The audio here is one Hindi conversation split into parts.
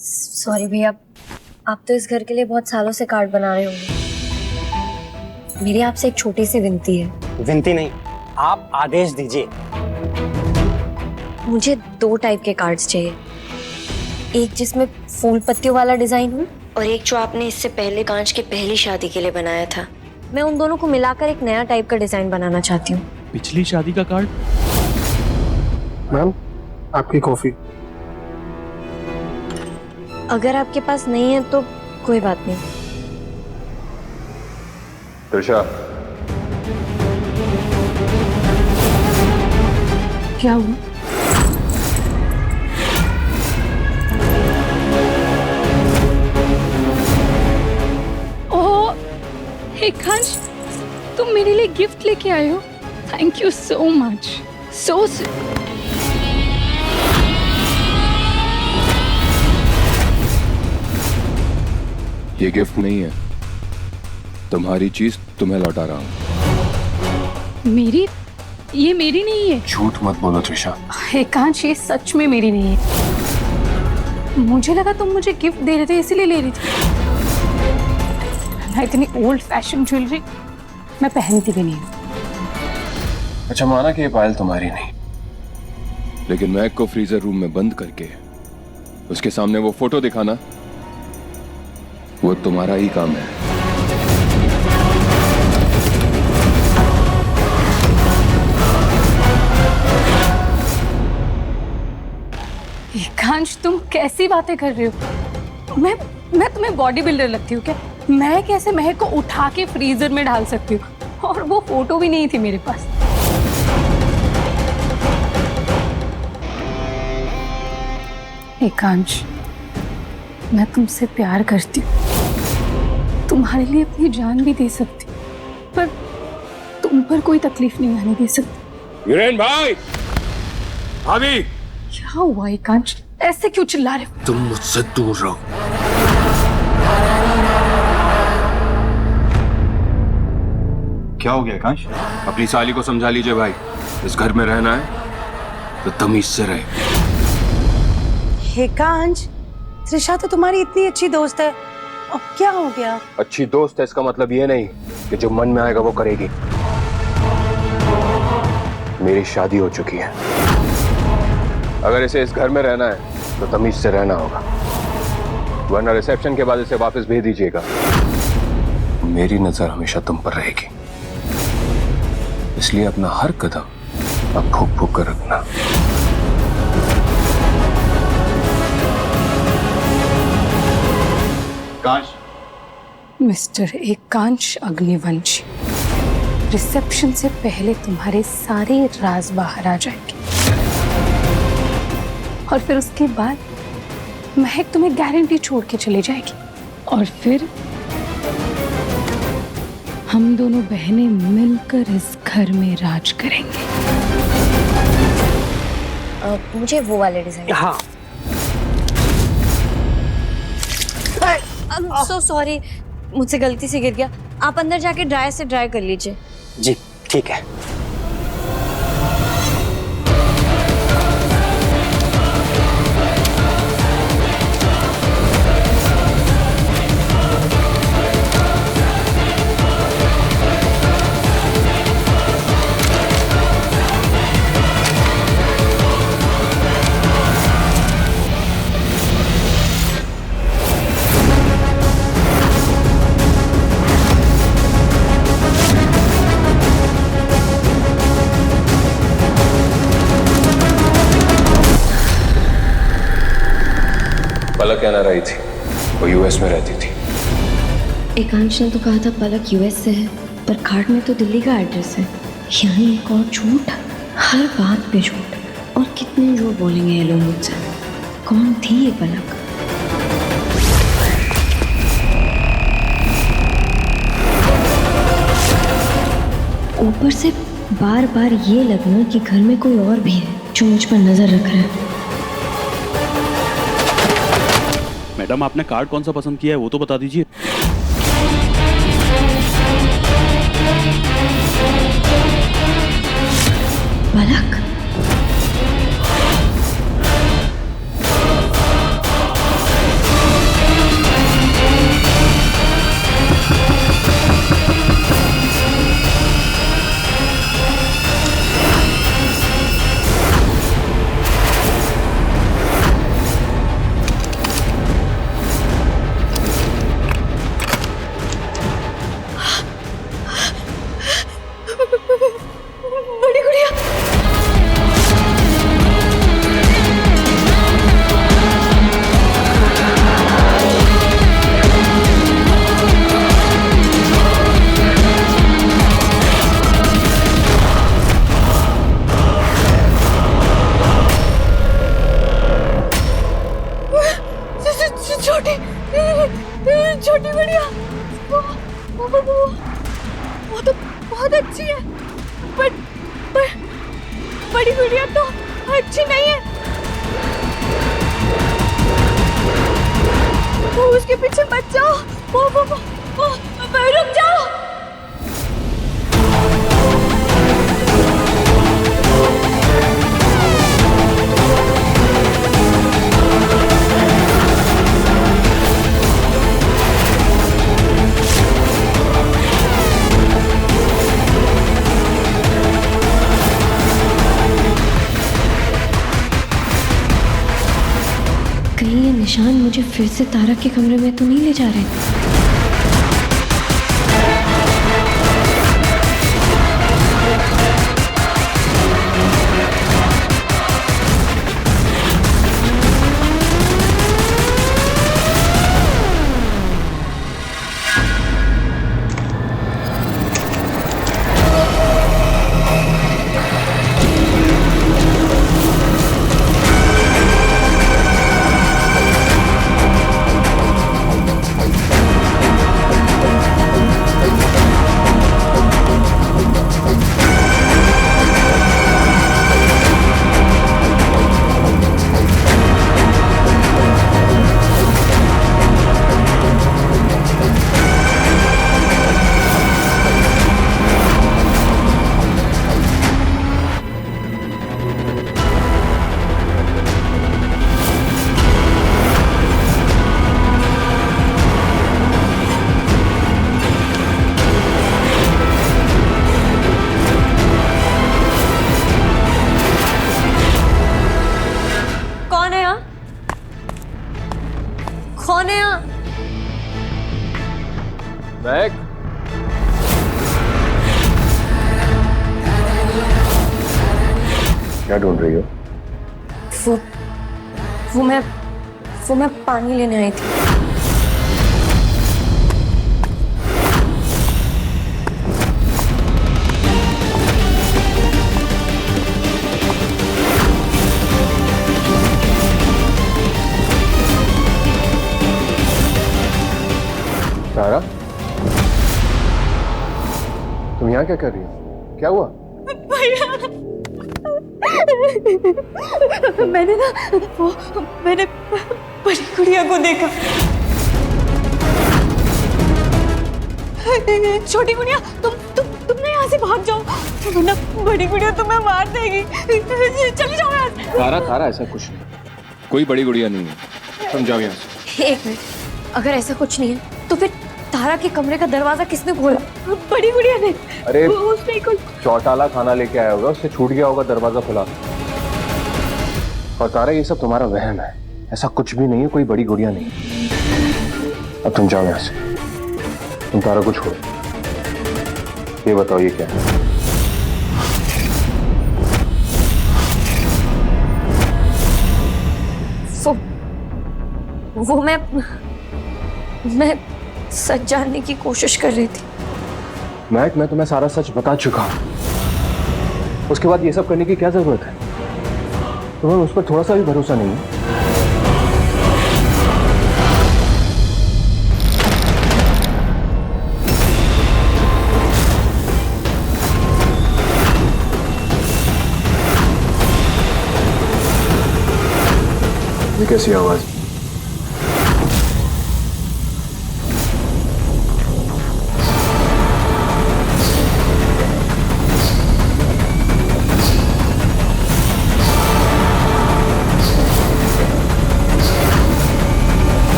सॉरी भैया, आप तो इस घर के लिए बहुत सालों से कार्ड बना रहे होंगे। मेरी आपसे एक छोटी सी विनती है। विनती नहीं, आप आदेश दीजिए। मुझे 2 टाइप के कार्ड्स चाहिए, एक जिसमें फूल पत्तियों वाला डिजाइन हो और एक जो आपने इससे पहले कांच के पहली शादी के लिए बनाया था। मैं उन दोनों को मिलाकर एक नया टाइप का डिजाइन बनाना चाहती हूँ। पिछली शादी का कार्ड? मैम, आपकी कॉफी। अगर आपके पास नहीं है तो कोई बात नहीं। त्रिशा, क्या हुआ? ओह, एकांश, तुम मेरे लिए गिफ्ट लेके आए हो। Thank you so much. So ये गिफ्ट नहीं है, तुम्हारी चीज तुम्हें लौटा रहा हूँ। मेरी? ये मेरी नहीं है। झूठ मत बोलो त्रिशा। एकांश, ये सच में मेरी नहीं है। मुझे लगा तुम मुझे गिफ्ट दे रहे थे, इसीलिए ले रही थी। मैं इतनी ओल्ड फैशन ज्वेलरी मैं पहनती भी नहीं हूँ। अच्छा, माना कि ये पायल तुम्हारी नहीं, लेकिन मैक को फ्रीजर रूम में बंद करके उसके सामने वो फोटो दिखाना, वो तुम्हारा ही काम है। एकांश, तुम कैसी बातें कर रहे हो? मैं तुम्हें बॉडी बिल्डर लगती हूँ क्या? मैं कैसे महक को उठा के फ्रीजर में डाल सकती हूँ? और वो फोटो भी नहीं थी मेरे पास। एकांश, मैं तुमसे प्यार करती हूँ, तुम्हारे लिए अपनी जान भी दे सकती हूँ, पर तुम पर कोई तकलीफ नहीं आने दे सकती। वीरेन भाई, भाभी, क्या हुआ एकांश? ऐसे क्यों चिल्ला रहे हो? तुम मुझसे दूर रहो। क्या हो गया आकांश? अपनी साली को समझा लीजिए भाई, इस घर में रहना है तो तमीज से रहे। एकांश, त्रिशा तो तुम्हारी इतनी अच्छी दोस्त है, अब क्या हो गया? अच्छी दोस्त है इसका मतलब ये नहीं कि जो मन में आएगा वो करेगी। मेरी शादी हो चुकी है, अगर इसे इस घर में रहना है तो तमीज से रहना होगा, वरना रिसेप्शन के बाद इसे वापस भेज दीजिएगा। मेरी नजर हमेशा तुम पर रहेगी, इसलिए अपना हर कदम अब फूक फूक कर रखना। कांश। मिस्टर एकांश अग्निवंशी, रिसेप्शन से पहले तुम्हारे सारे राज बाहर आ जाएंगे और फिर उसके बाद महक तुम्हें गारंटी छोड़ के चली जाएगी और फिर हम दोनों बहनें मिलकर इस घर में राज करेंगे। मुझे वो वाले डिजाइन। हाँ। सो सॉरी, मुझसे गलती से गिर गया। आप अंदर जाके ड्रायर से ड्राई कर लीजिए। जी ठीक है। पलक कहना रही थी वो यूएस में रहती थी। एकांश ने तो कहा था पलक यूएस से है, पर कार्ड में तो दिल्ली का एड्रेस है। यानी एक और झूठ, हर बात पे झूठ। और कितने झूठ बोलेंगे ये लोग मुझसे। कौन थी ये पलक? ऊपर से बार बार ये लगना कि घर में कोई और भी है जो मुझ पर नजर रख रहा है। मैडम, आपने कार्ड कौन सा पसंद किया है वो तो बता दीजिए। पलक, वो तो बहुत अच्छी है, पर बड़ी गुड़िया तो अच्छी नहीं है। वो उसके पीछे मत जाओ, वो रुक जाओ। कहीं ये निशान मुझे फिर से तारा के कमरे में तो नहीं ले जा रहे? कौन है यहाँ? महक, क्या ढूंढ रही हो? वो मैं पानी लेने आई थी। तारा, तुम यहाँ क्या कर रही हो? क्या हुआ? मैंने बड़ी गुड़िया को देखा। छोटी गुड़िया, तुमने यहाँ से भाग जाओ, वरना बड़ी गुड़िया तुम्हें मार देगी। चले जाओ यहाँ से। तारा, ऐसा कुछ नहीं, कोई बड़ी गुड़िया नहीं है, तुम जाओ यहाँ से। एक मिनट, अगर ऐसा कुछ नहीं है तो फिर तारा के कमरे का दरवाजा किसने खोला? बड़ी गुड़िया ने। अरे उसने ही चौटाला खाना लेके आया होगा, उससे छूट गया होगा दरवाजा खुला। और तारा, ये सब तुम्हारा वहम है, ऐसा कुछ भी नहीं है, कोई बड़ी गुड़िया नहीं। अब तुम जाओ यहाँ से, तुम तारा को छोड़ो। ये बताओ, ये क्या है? वो मैं सच जानने की कोशिश कर रही थी। महक, मैं तुम्हें सारा सच बता चुका हूं, उसके बाद ये सब करने की क्या जरूरत है? तुम्हें उस पर थोड़ा सा भी भरोसा नहीं है? ये कैसी आवाज?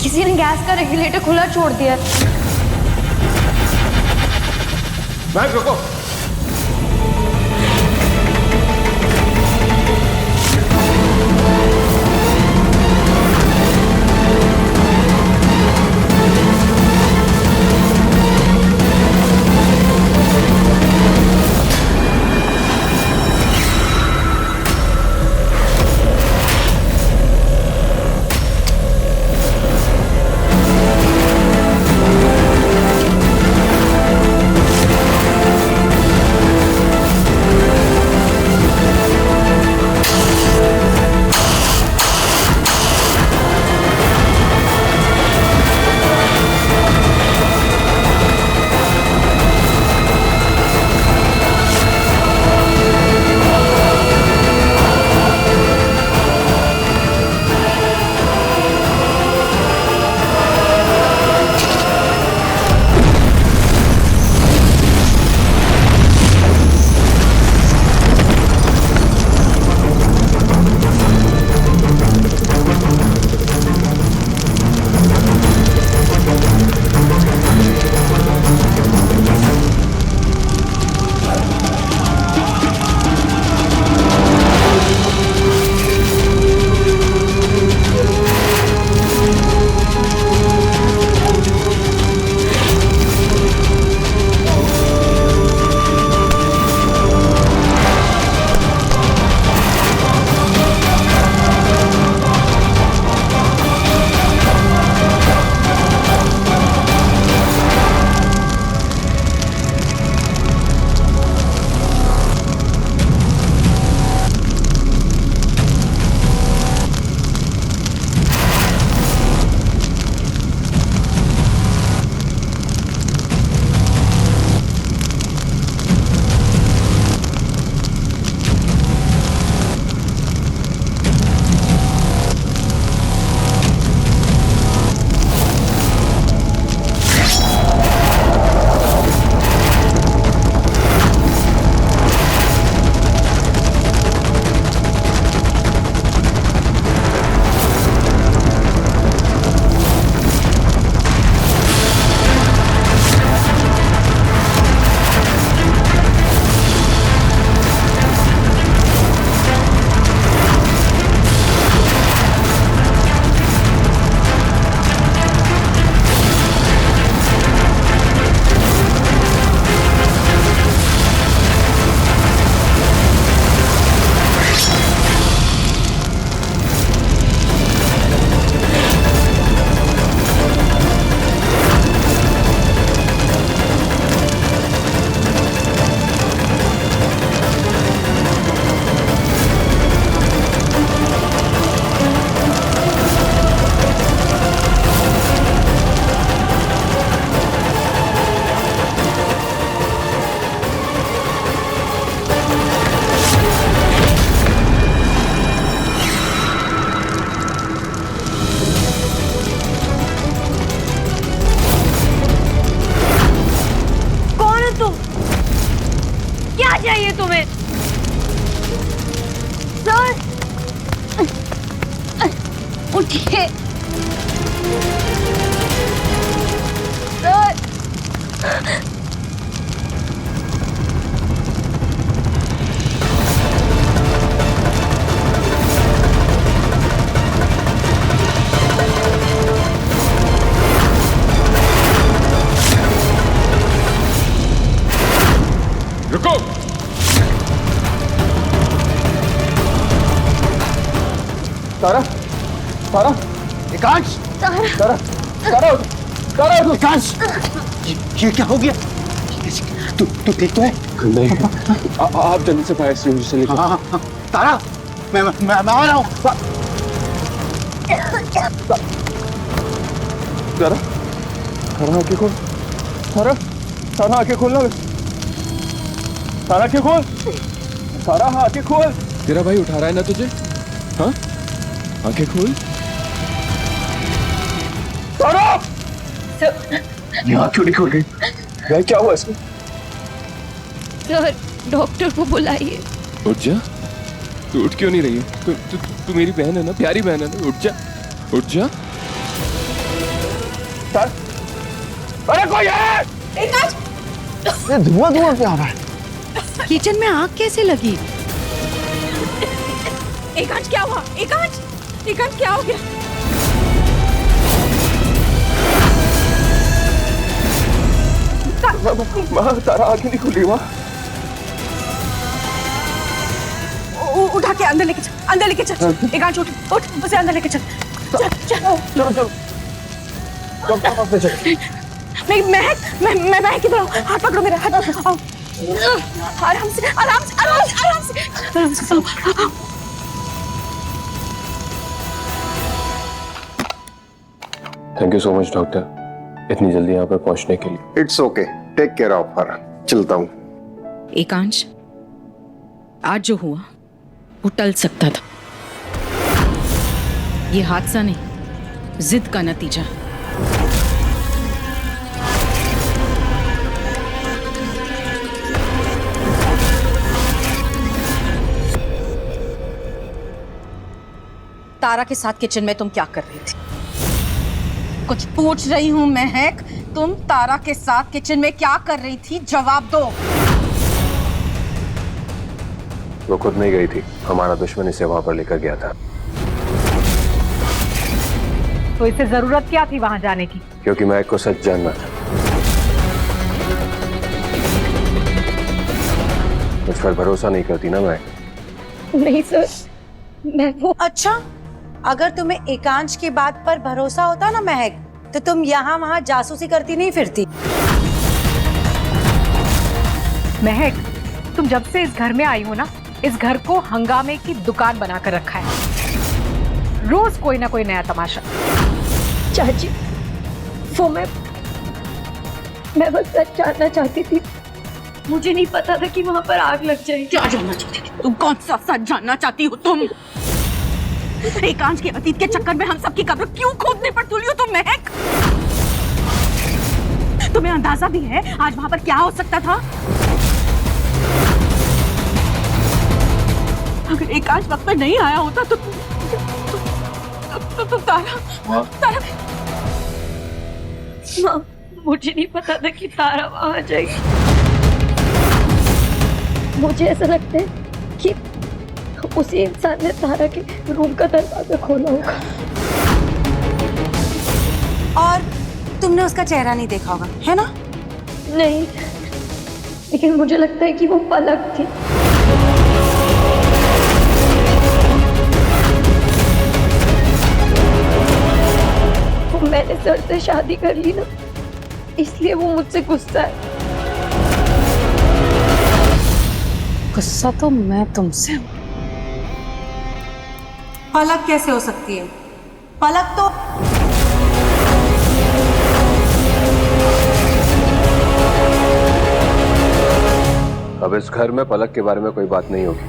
किसी ने गैस का रेगुलेटर खुला छोड़ दिया। महक, रुको। ये सर रुको। तारा, तारा, एकांश, तारा, तारा, तारा, एकांश, ये क्या हो गया? तू ठीक तो है? नहीं। आप जल्दी से फायर एक्सटिंग्विशर से लेकर। हाँ। तारा, मैं आ रहा हूँ। तारा, तारा आँखें खोल। तारा आँखें खोलना। तारा आँखें खोल। तारा आँखें खोल। तेरा भाई उठा रहा है ना तुझे? हाँ? आँखें खोल। तारा! ये आँख क्यों नहीं खोल रही? यार क्या हुआ इसमें? सर डॉक्टर को बुलाइए। उठ जा। तू उठ क्यों नहीं रही है? तू मेरी बहन है ना, प्यारी बहन है ना? उठ जा। उठ जा। अरे कोई है? ये धुआं क्या आ रहा है? किचन में आग कैसे लगी? एकांश क्या हुआ? एकांश क्या हो गया? माँ, तारा आँखें नहीं खुल रही माँ। उठा के अंदर लेके चल। एकांश उठ उसे अंदर लेके चल। चल। मैं महक की तरह हाथ पकड़ो मेरा, हाथ पकड़ो। आराम से चलो। Thank you so much doctor, इतनी जल्दी यहाँ पर पहुँचने के लिए। It's okay, take care of her. चलता हूँ। एकांश, आज जो हुआ वो टल सकता था। ये हादसा नहीं, जिद का नतीजा। तारा के साथ किचन में तुम क्या कर रही थी? कुछ पूछ रही हूँ महक, तुम तारा के साथ किचन में क्या कर रही थी? जवाब दो। वो खुद नहीं गई थी, हमारा दुश्मन इसे वहां पर लेकर गया था। तो इसे जरूरत क्या थी वहां जाने की? क्योंकि महक को सच जानना था। मुझ पर भरोसा नहीं करती ना महक? नहीं सर, मैं वो अच्छा, अगर तुम्हें एकांश की बात पर भरोसा होता ना महक, तो तुम यहाँ वहाँ जासूसी करती नहीं फिरती। महक, तुम जब से इस घर में आई हो ना, इस घर को हंगामे की दुकान बनाकर रखा है। रोज कोई ना कोई नया तमाशा। चाची, वो मैं बस सच जानना चाहती थी। मुझे नहीं पता था कि वहां पर आग लग जाएगी। क्या जानना चाहती थी तुम? कौन सा सच जानना चाहती हो तुम? एकांश के अतीत के चक्कर में हम सबकी कब्र क्यों खोदने पर तुली हो तुम महक? तुम्हें अंदाजा भी है आज वहां पर क्या हो सकता था? अगर एकांश वक्त पर नहीं आया होता तो तारा माँ, मुझे नहीं पता था कि तारा वहां आ जाएगी। मुझे ऐसा लगता है कि उसी इंसान ने तारा के रूम का दरवाजा खोला होगा। और तुमने उसका चेहरा नहीं देखा होगा, है ना? नहीं, लेकिन मुझे लगता है कि वो पलक थी। वो मैंने सर से शादी कर ली ना, इसलिए वो मुझसे गुस्सा है। गुस्सा तो मैं तुमसे हूं। पलक कैसे हो सकती है? पलक तो अब इस घर में पलक के बारे में कोई बात नहीं होगी।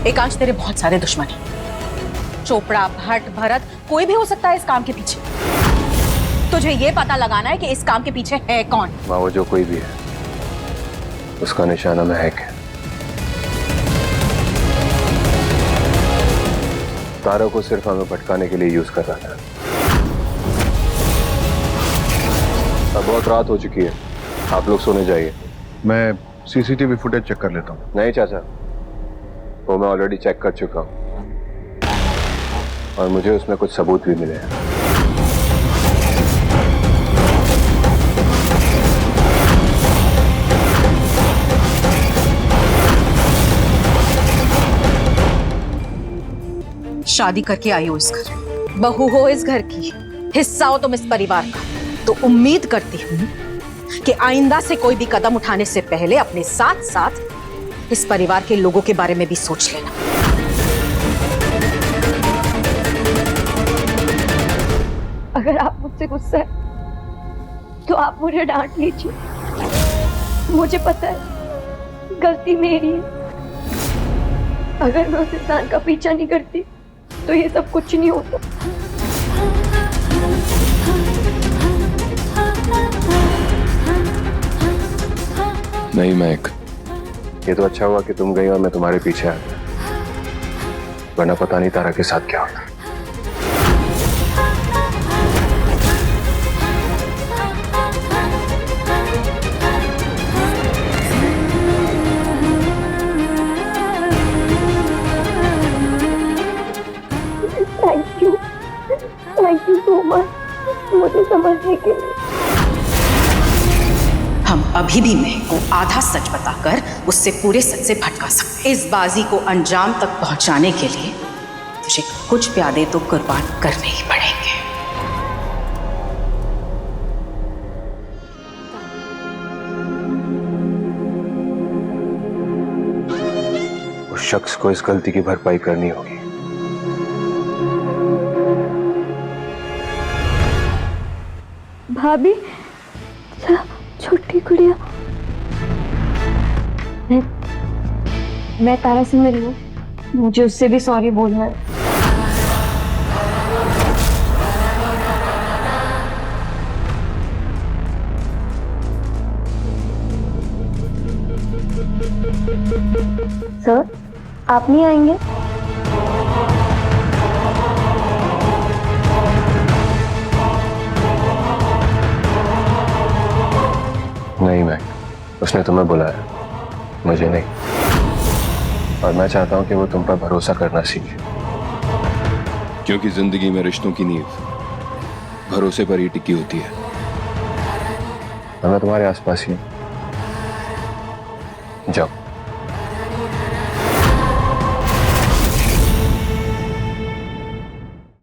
एकांश, तेरे बहुत सारे दुश्मन हैं। चोपड़ा, भट्ट, भरत, कोई भी हो सकता है इस काम के पीछे। तुझे ये पता लगाना है कि इस काम के पीछे है कौन। माँ, वो जो कोई भी है उसका निशाना महक है। तारों को सिर्फ हमें भटकाने के लिए यूज कर रहा था। अब बहुत रात हो चुकी है, आप लोग सोने जाइए। मैं सीसीटीवी फुटेज चेक कर लेता हूँ। नहीं चाचा, वो मैं ऑलरेडी चेक कर चुका हूँ और मुझे उसमें कुछ सबूत भी मिले हैं। शादी करके आई हो इस घर, बहू हो इस घर की, हिस्सा हो तुम इस परिवार का, तो उम्मीद करती हूँ कि आइंदा से कोई भी कदम उठाने से पहले अपने साथ साथ इस परिवार के लोगों के बारे में भी सोच लेना। अगर आप मुझसे गुस्सा है तो आप मुझे डांट लीजिए। मुझे पता है गलती मेरी है। अगर मैं उस इंसान का पीछा नहीं करती तो ये सब कुछ नहीं होता। नहीं महक, ये तो अच्छा हुआ कि तुम गई और मैं तुम्हारे पीछे आ गया, वरना पता नहीं तारा के साथ क्या होता। थैंक यू सो मच मुझे समझने के लिए। हम अभी भी महक को आधा सच बताकर उससे पूरे सच से भटका सकते हैं। इस बाजी को अंजाम तक पहुंचाने के लिए तुझे कुछ प्यादे तो कुर्बान करने ही पड़ेंगे। उस शख्स को इस गलती की भरपाई करनी होगी। भाभी, छोटी गुड़िया, मैं तारा से मिली हूँ, मुझे उससे भी सॉरी बोलना है। सर, आप नहीं आएंगे? नहीं मैं, उसने तुम्हें बुलाया, मुझे नहीं। और मैं चाहता हूं कि वो तुम पर भरोसा करना सीखे, क्योंकि जिंदगी में रिश्तों की नींव भरोसे पर ही टिकी होती है। और मैं तुम्हारे आसपास ही हूं। जाओ।